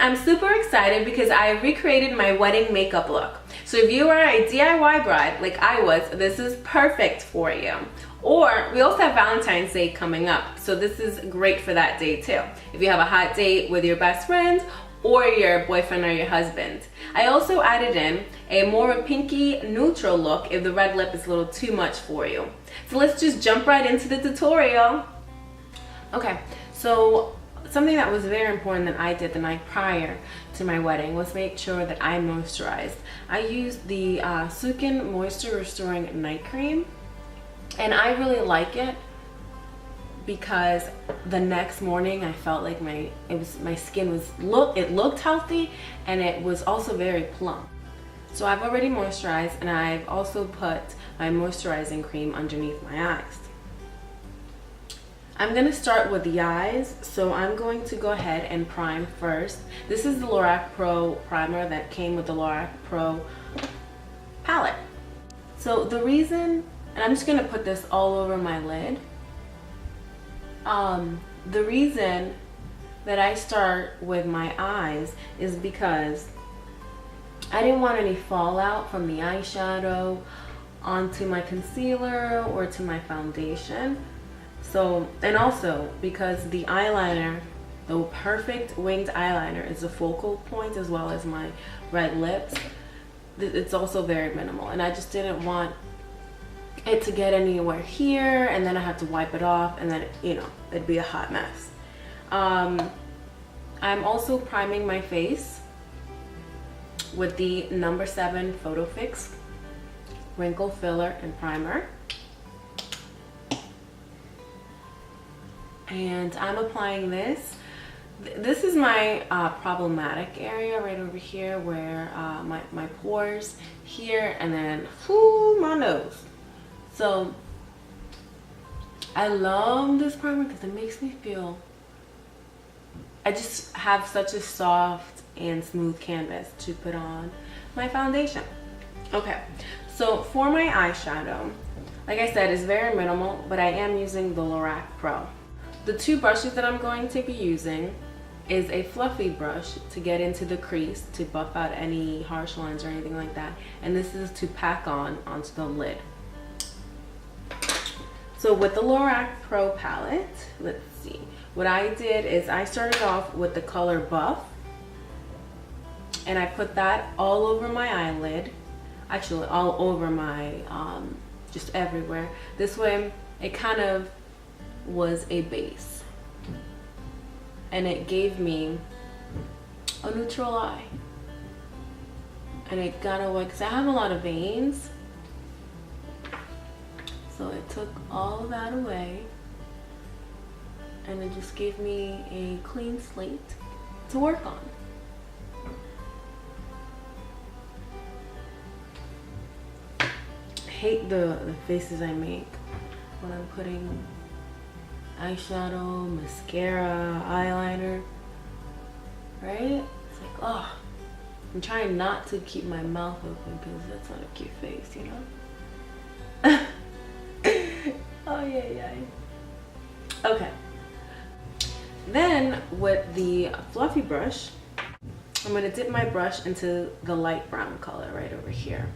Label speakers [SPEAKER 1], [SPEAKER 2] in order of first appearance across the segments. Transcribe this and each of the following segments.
[SPEAKER 1] I'm super excited because I recreated my wedding makeup look. So if you are a DIY bride like I was, this is perfect for you. Or we also have Valentine's Day coming up, so this is great for that day too. If you have a hot date with your best friend or your boyfriend or your husband. I also added in a more pinky neutral look if the red lip is a little too much for you. So let's just jump right into the tutorial. Okay, so something that was very important that I did the night prior to my wedding was make sure that I moisturized. I used the Sukin Moisture Restoring Night Cream, and I really like it because the next morning I felt like my skin looked healthy, and it was also very plump. So I've already moisturized, and I've also put my moisturizing cream underneath my eyes. I'm gonna start with the eyes, so I'm going to go ahead and prime first. This is the Lorac Pro primer that came with the Lorac Pro palette. So the reason, and I'm just gonna put this all over my lid. The reason that I start with my eyes is because I didn't want any fallout from the eyeshadow onto my concealer or to my foundation. So, and also because the eyeliner, the perfect winged eyeliner, is the focal point as well as my red lips. It's also very minimal, and I just didn't want it to get anywhere here and then I have to wipe it off, and then, you know, it'd be a hot mess. I'm also priming my face with the number 7 Photo Fix Wrinkle Filler and Primer. And I'm applying this. This is my problematic area right over here, where my pores here, and then my nose. So I love this primer because it makes me feel, I just have such a soft and smooth canvas to put on my foundation. Okay, so for my eyeshadow, like I said, it's very minimal, but I am using the Lorac Pro. The 2 brushes that I'm going to be using is a fluffy brush to get into the crease, to buff out any harsh lines or anything like that, and this is to pack onto the lid. So with the Lorac Pro palette, let's see. What I did is I started off with the color Buff, and I put that all over my eyelid, actually all over my, just everywhere. This way it kind of was a base, and it gave me a neutral eye, and it got away because I have a lot of veins, so it took all of that away, and it just gave me a clean slate to work on. I hate the faces I make when I'm putting eyeshadow, mascara, eyeliner, right? It's like, oh, I'm trying not to keep my mouth open because that's not a cute face, you know? Oh, yeah. Okay. Then with the fluffy brush, I'm gonna dip my brush into the light brown color right over here.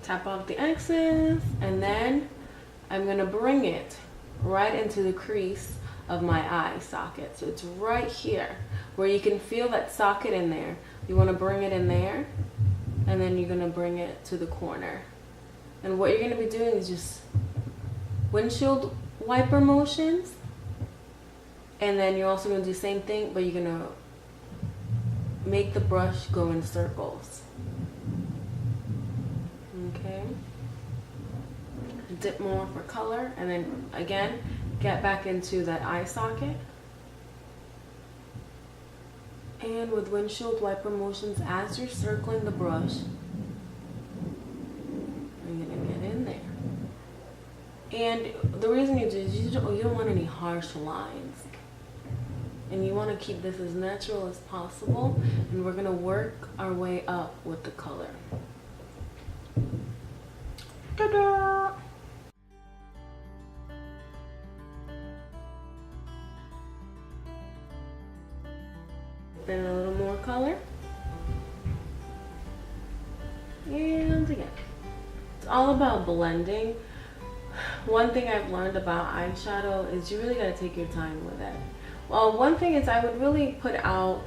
[SPEAKER 1] Tap off the excess, and then I'm gonna bring it right into the crease of my eye socket. So it's right here where you can feel that socket in there. You want to bring it in there, and then you're gonna bring it to the corner. And what you're gonna be doing is just windshield wiper motions, and then you're also gonna do the same thing, but you're gonna make the brush go in circles. Okay, dip more for color, and then again get back into that eye socket, and with windshield wiper motions, as you're circling the brush, you're gonna get in there. And the reason you do is you don't want any harsh lines, and you want to keep this as natural as possible, and we're gonna work our way up with the color. Ta-da! and again. It's all about blending. One thing I've learned about eyeshadow is you really gotta take your time with it. Well, one thing is I would really put out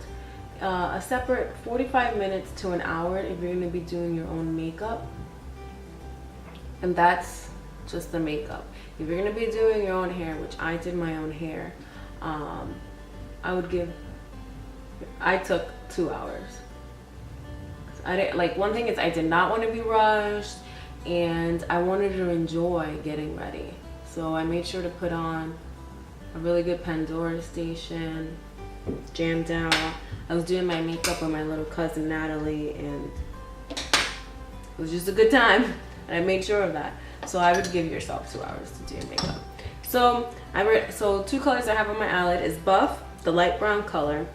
[SPEAKER 1] a separate 45 minutes to an hour if you're gonna be doing your own makeup. And that's just the makeup. If you're gonna be doing your own hair, which I did my own hair, I took 2 hours. I didn't, like, one thing is I did not want to be rushed, and I wanted to enjoy getting ready. So I made sure to put on a really good Pandora station, jammed out. I was doing my makeup with my little cousin Natalie, and it was just a good time, and I made sure of that. So I would give yourself 2 hours to do your makeup. So 2 colors I have on my eyelid is Buff, the light brown color.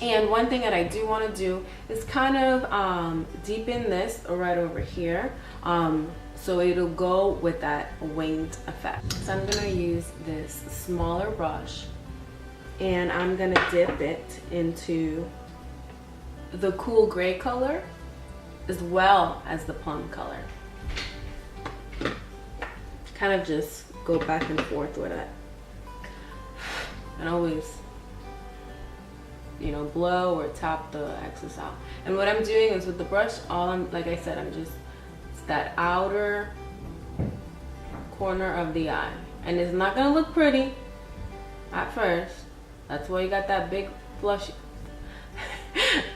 [SPEAKER 1] And one thing that I do want to do is kind of deepen this right over here, so it'll go with that winged effect. So I'm gonna use this smaller brush, and I'm gonna dip it into the cool gray color as well as the plum color. Kind of just go back and forth with it, and always, you know, blow or tap the excess out. And what I'm doing is with the brush, like I said, it's that outer corner of the eye. And it's not gonna look pretty at first. That's why you got that big fluffy.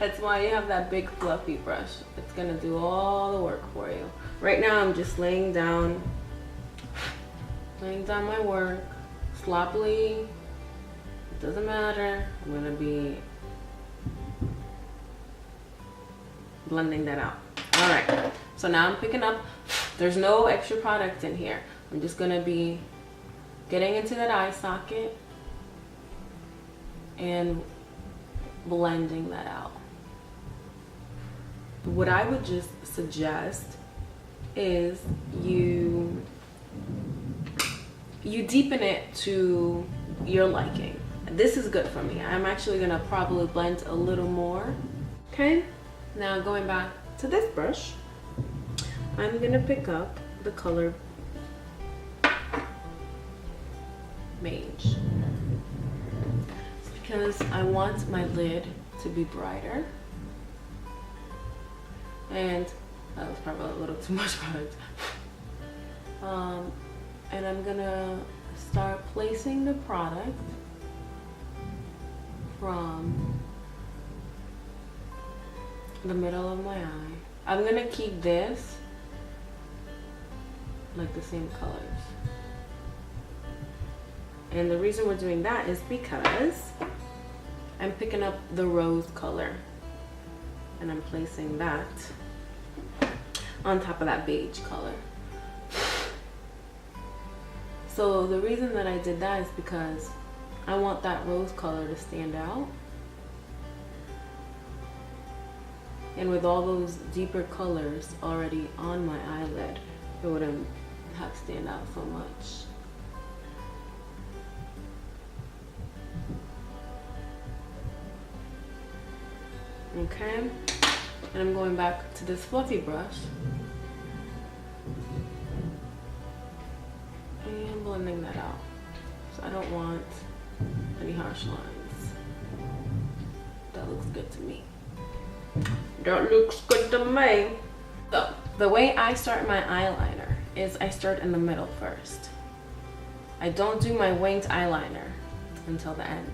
[SPEAKER 1] That's why you have that big fluffy brush. It's gonna do all the work for you. Right now I'm just laying down my work sloppily. It doesn't matter. I'm gonna be blending that out. All right, so now I'm picking up, there's no extra product in here. I'm just gonna be getting into that eye socket and blending that out. What I would just suggest is you deepen it to your liking. This is good for me. I'm actually gonna probably blend a little more. Okay, now going back to this brush, I'm gonna pick up the color Beige, because I want my lid to be brighter. And that was probably a little too much product. And I'm gonna start placing the product from the middle of my eye. I'm gonna keep this like the same colors. And the reason we're doing that is because I'm picking up the rose color and I'm placing that on top of that beige color. So the reason that I did that is because I want that rose color to stand out. And with all those deeper colors already on my eyelid, it wouldn't have to stand out so much. Okay, and I'm going back to this fluffy brush and blending that out. So I don't want any harsh lines. That looks good to me. That looks good to me. So the way I start my eyeliner is I start in the middle first. I don't do my winged eyeliner until the end.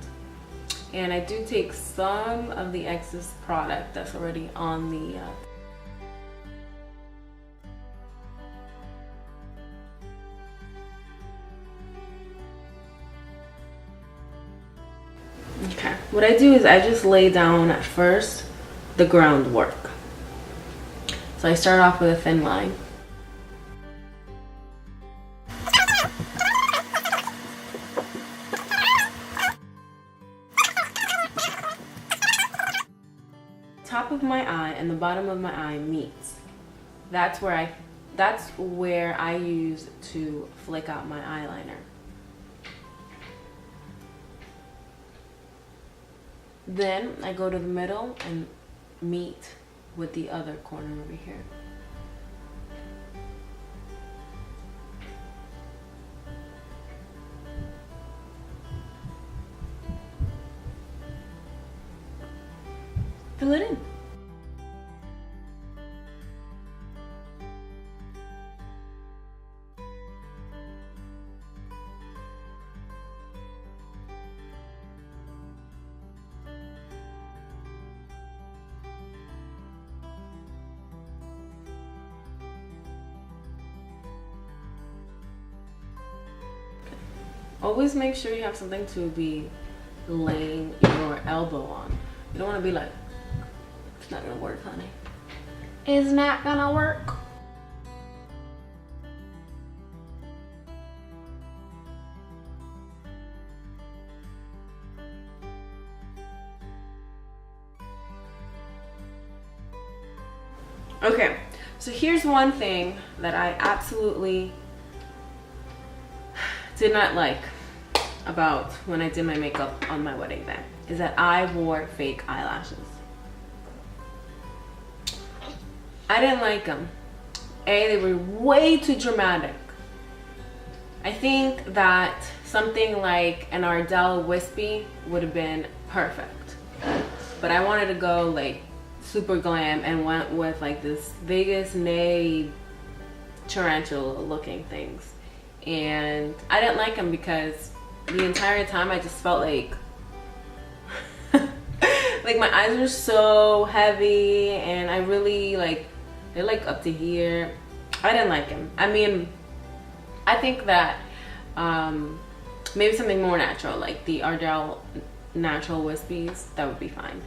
[SPEAKER 1] And I do take some of the excess product that's already on the okay, what I do is I just lay down at first the groundwork. So I start off with a thin line. Top of my eye and the bottom of my eye meets. That's where I use to flick out my eyeliner. Then I go to the middle and meet with the other corner over here. fill it in. Always make sure you have something to be laying your elbow on. You don't want to be like, it's not gonna work, honey. It's not gonna work. Okay, so here's one thing that I absolutely did not like about when I did my makeup on my wedding day, is that I wore fake eyelashes. I didn't like them. They were way too dramatic. I think that something like an Ardell wispy would have been perfect, but I wanted to go like super glam and went with like this Vegas Nay tarantula looking things. And I didn't like them because the entire time I just felt like like my eyes were so heavy, and I really like, they're like up to here. I didn't like them. I mean, I think that maybe something more natural, like the Ardell natural wispies, that would be fine.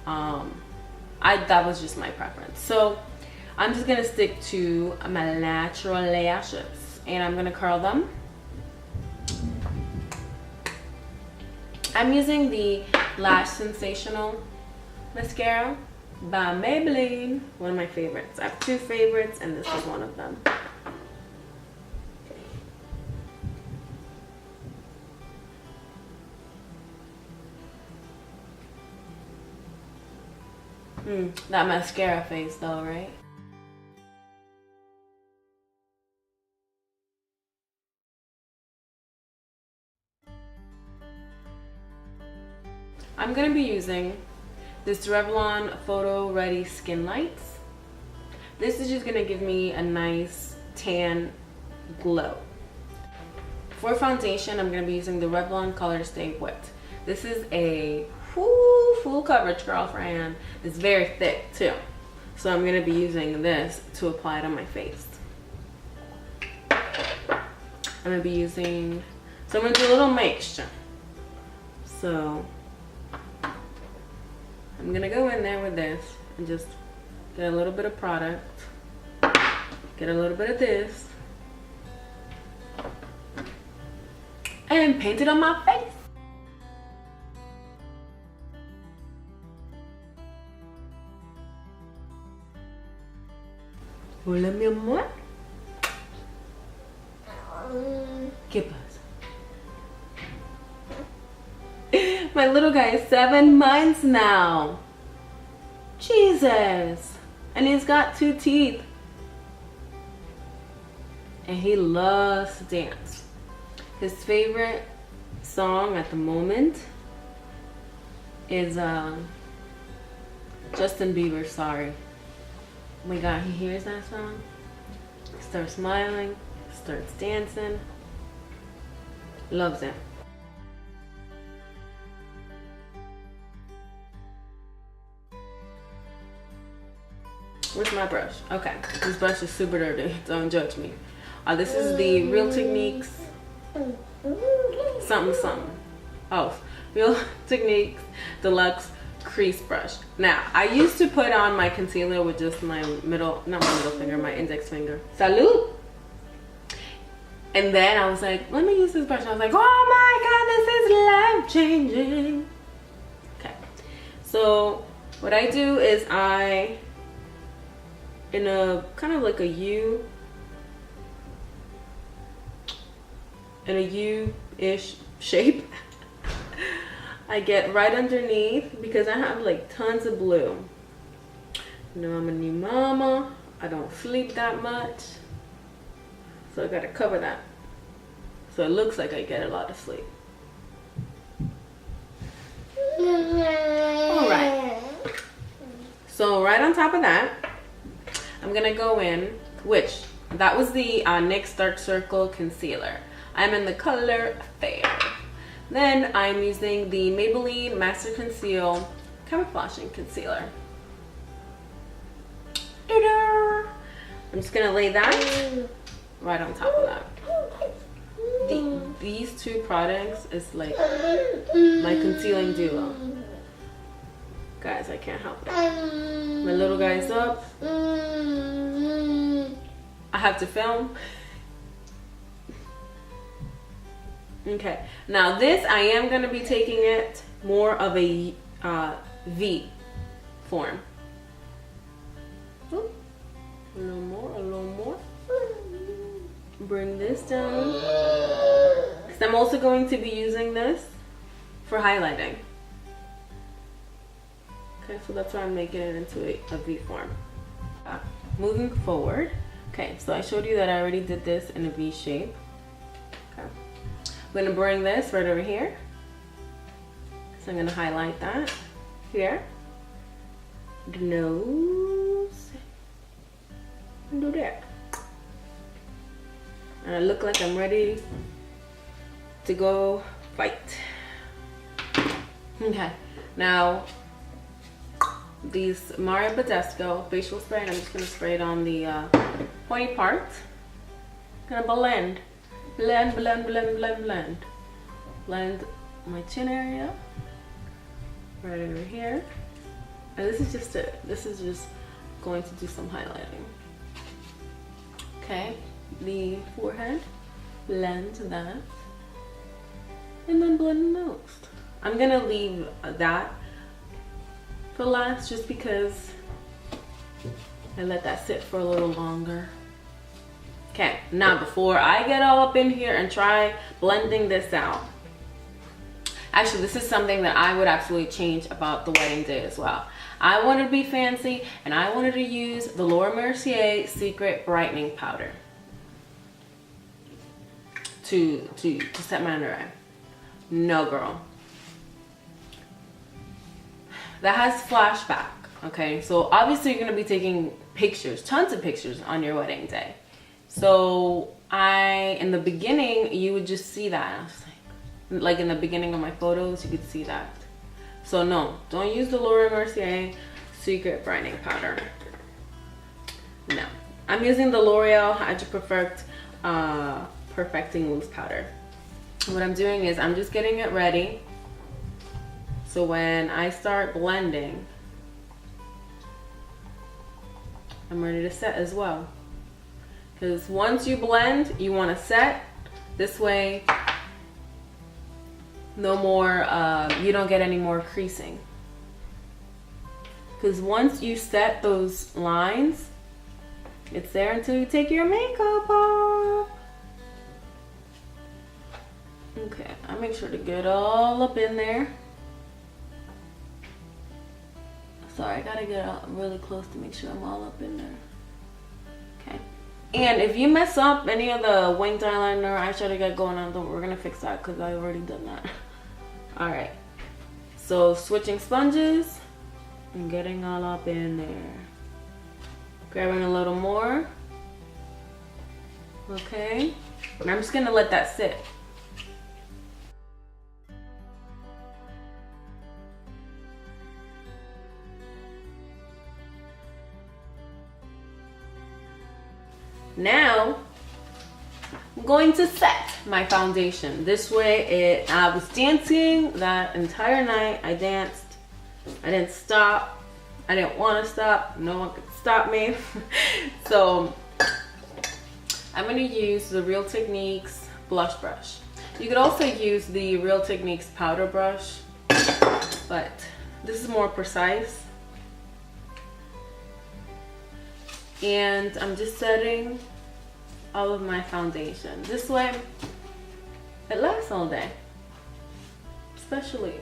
[SPEAKER 1] That was just my preference. So I'm just gonna stick to my natural lashes, and I'm gonna curl them. I'm using the Lash Sensational mascara by Maybelline, one of my favorites. I have two favorites, and this is one of them. That mascara face though, right? I'm gonna be using this Revlon Photo Ready Skin Lights. This is just gonna give me a nice tan glow. For foundation, I'm gonna be using the Revlon Color Stay Wet. This is a full coverage, girlfriend. It's very thick too. So I'm gonna be using this to apply it on my face. I'm gonna be using, so I'm gonna do a little mixture. So I'm gonna go in there with this and just get a little bit of product, get a little bit of this, and paint it on my face. Hola, mi amor. ¿Qué pasa? My little guy is 7 months now. Jesus. And he's got 2 teeth. And he loves to dance. His favorite song at the moment is Justin Bieber, Sorry. Oh my God, he hears that song, he starts smiling, starts dancing, loves it. Where's my brush? Okay, this brush is super dirty, don't judge me. This is the Real Techniques something. Oh, Real Techniques Deluxe Crease Brush. Now, I used to put on my concealer with just my not my middle finger, my index finger. Salud! And then I was like, let me use this brush. I was like, oh my God, this is life-changing. Okay, so what I do is in a kind of like a U, in a U-ish shape, I get right underneath, because I have like tons of blue. You know, I'm a new mama, I don't sleep that much, so I gotta cover that so it looks like I get a lot of sleep. All right, So right on top of that, I'm gonna go in, that was the NYX Dark Circle Concealer. I'm in the color Fair. Then I'm using the Maybelline Master Conceal Camouflaging Concealer. Ta-da! I'm just gonna lay that right on top of that. These two products is like my concealing duo. Guys, I can't help it. My little guy's up. I have to film. Okay, now this, I am going to be taking it more of a V form. Ooh, a little more, a little more. Bring this down. So I'm also going to be using this for highlighting. Okay, so that's why I'm making it into a V form. Moving forward. Okay, so I showed you that I already did this in a V shape. Okay. I'm going to bring this right over here. So I'm going to highlight that here. The nose. And do that. And I look like I'm ready to go fight. Okay, now these Mario Badescu facial spray, and I'm just going to spray it on the pointy part. Gonna blend my chin area right over here, and this is just going to do some highlighting. Okay, the forehead, blend that, and then blend the nose. I'm gonna leave that for last just because I let that sit for a little longer. Okay, now before I get all up in here and try blending this out, actually this is something that I would absolutely change about the wedding day as well. I wanted to be fancy and I wanted to use the Laura Mercier Secret Brightening Powder to set my under eye. No, girl. That has flashback, okay? So obviously you're gonna be taking pictures, tons of pictures on your wedding day. So in the beginning, you would just see that. I was like in the beginning of my photos, you could see that. So no, don't use the Laura Mercier Secret Brightening Powder. No, I'm using the L'Oreal Hydro Perfect Perfecting Loose Powder. And what I'm doing is I'm just getting it ready. So when I start blending, I'm ready to set as well. Because once you blend, you want to set. This way, no more, you don't get any more creasing. Because once you set those lines, it's there until you take your makeup off. Okay, I make sure to get all up in there. Sorry, I gotta get really close to make sure I'm all up in there. Okay. And if you mess up any of the winged eyeliner, eyeshadow you got going on, we're gonna fix that because I've already done that. Alright. So switching sponges and getting all up in there. Grabbing a little more. Okay. And I'm just gonna let that sit. Now, I'm going to set my foundation. This way, I was dancing that entire night. I danced. I didn't stop. I didn't want to stop. No one could stop me. So, I'm going to use the Real Techniques blush brush. You could also use the Real Techniques powder brush, but this is more precise. And I'm just setting all of my foundation. This way, it lasts all day. Especially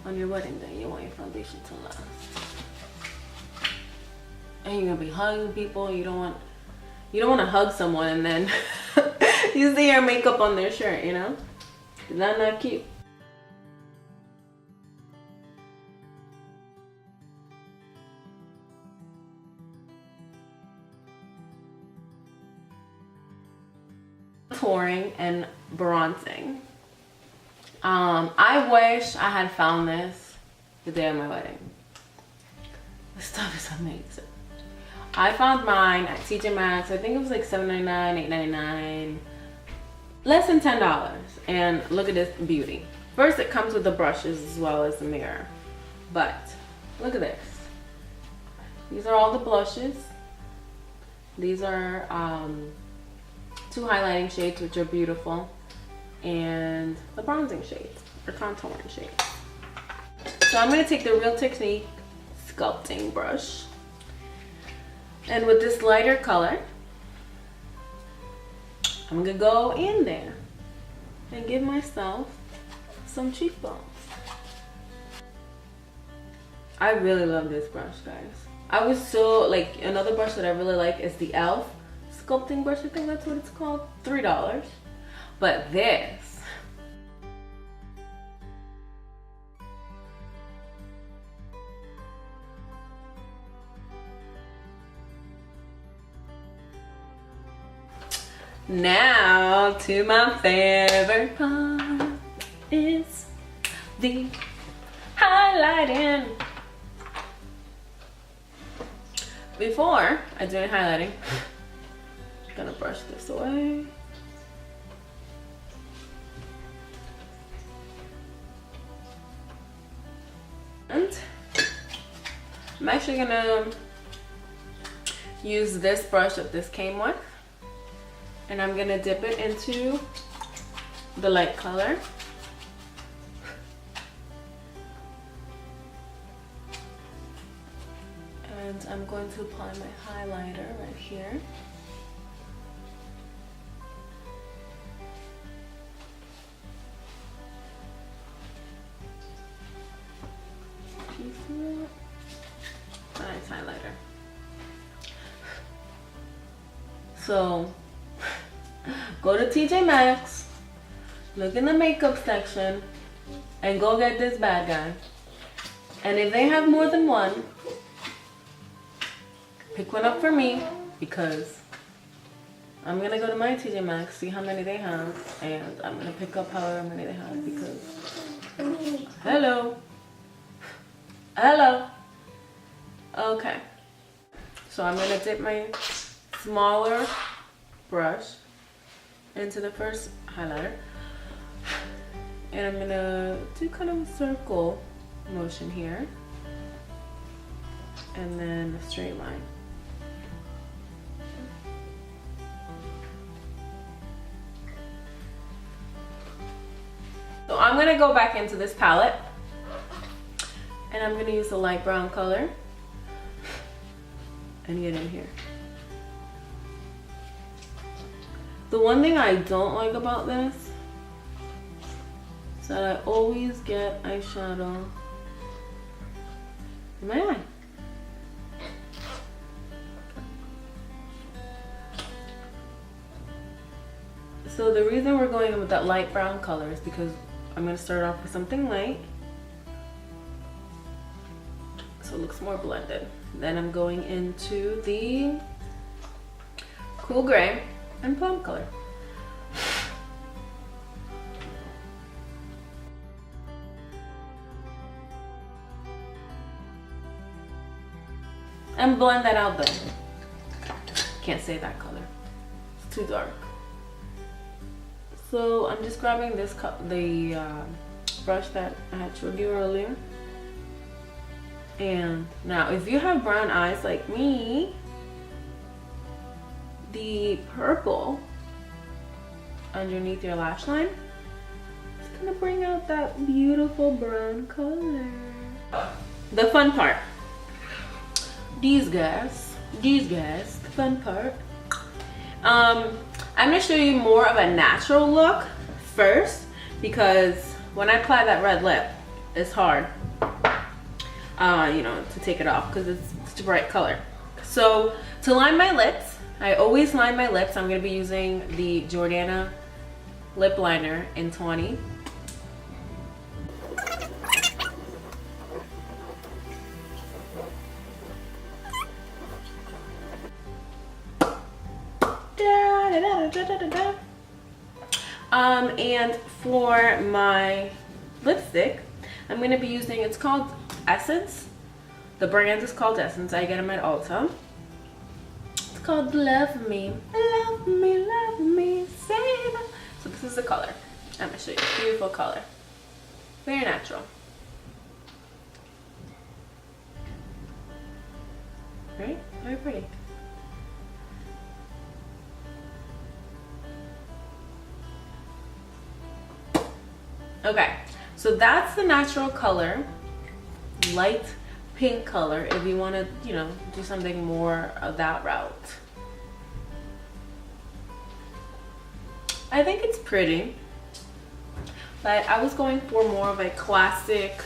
[SPEAKER 1] on your wedding day, you want your foundation to last. And you're gonna be hugging people. You don't want to hug someone and then you see your makeup on their shirt, you know? Is that not cute? contouring and bronzing. I wish I had found this the day of my wedding. This stuff is amazing. I found mine at TJ Maxx. I think it was like $7.99, $8.99. Less than $10. And look at this beauty. First, it comes with the brushes as well as the mirror. But look at this. These are all the blushes. These are 2 highlighting shades, which are beautiful. And the bronzing shades, or contouring shades. So I'm going to take the Real Technique sculpting brush. And with this lighter color, I'm going to go in there and give myself some cheekbones. I really love this brush, guys. I was so, like, another brush that I really like is the e.l.f. sculpting brush. I think that's what it's called. $3. But this, now to my favorite part is the highlighting. Before I do any highlighting, I'm gonna brush this away. And I'm actually gonna use this brush that this came with, and I'm gonna dip it into the light color. And I'm going to apply my highlighter right here. Nice highlighter. So go to TJ Maxx, look in the makeup section, and go get this bad guy. And if they have more than one, pick one up for me, because I'm gonna go to my TJ Maxx, see how many they have, and I'm gonna pick up however many they have, because hello. Okay, so I'm gonna dip my smaller brush into the first highlighter, and I'm gonna do kind of a circle motion here, and then a straight line. So I'm gonna go back into this palette, and I'm gonna use the light brown color and get in here. The one thing I don't like about this is that I always get eyeshadow in my eye. So the reason we're going with that light brown color is because I'm going to start off with something light, so it looks more blended. Then I'm going into the cool gray and plum color. And blend that out though. Can't say that color. It's too dark. So I'm just grabbing this the brush that I had showed you earlier. And now if you have brown eyes like me, the purple underneath your lash line is gonna bring out that beautiful brown color. The fun part. These guys, the fun part. I'm gonna show you more of a natural look first, because when I apply that red lip, it's hard, you know, to take it off because it's such a bright color. So to line my lips, I always line my lips. I'm gonna be using the Jordana lip liner in 20. And for my lipstick, I'm gonna be using, it's called Essence. The brand is called Essence. I get them at Ulta. It's called Love Me, Love Me, Love Me, say that. So this is the color. I'm gonna show you. Beautiful color. Very natural. Right? Very pretty. Okay, so that's the natural color, light pink color, if you want to, you know, do something more of that route. I think it's pretty, but I was going for more of a classic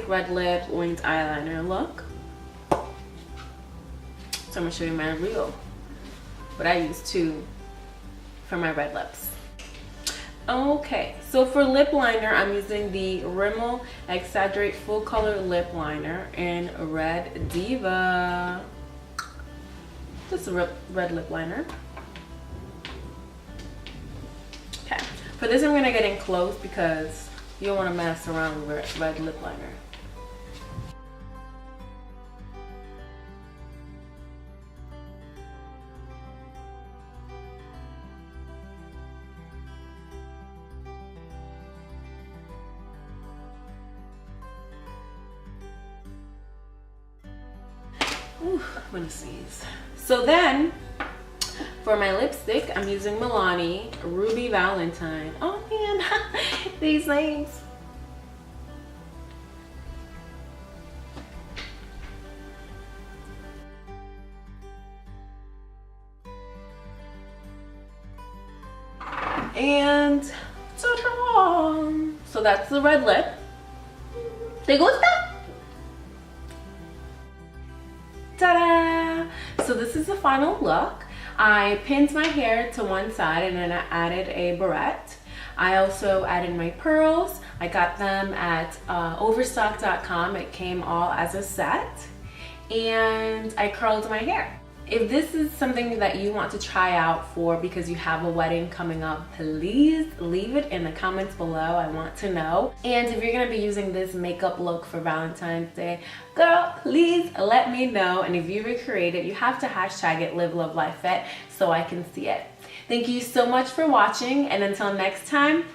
[SPEAKER 1] red lip winged eyeliner look. So I'm gonna show you my real, what I use too for my red lips. Okay, so for lip liner, I'm using the Rimmel Exaggerate Full Color Lip Liner in Red Diva. Just a red lip liner. Okay, for this I'm gonna get in close because you don't wanna mess around with red lip liner. Ooh, I'm gonna sneeze. So then, for my lipstick, I'm using Milani Ruby Valentine. Oh man, these names. And ta-da! So that's the red lip. ¿Te gusta? Ta-da! So this is the final look. I pinned my hair to one side and then I added a barrette. I also added my pearls. I got them at overstock.com. It came all as a set. And I curled my hair. If this is something that you want to try out for because you have a wedding coming up, please leave it in the comments below. I want to know. And if you're gonna be using this makeup look for Valentine's Day, girl, please let me know. And if you recreate it, you have to hashtag it Live Love Life Fit so I can see it. Thank you so much for watching, and until next time,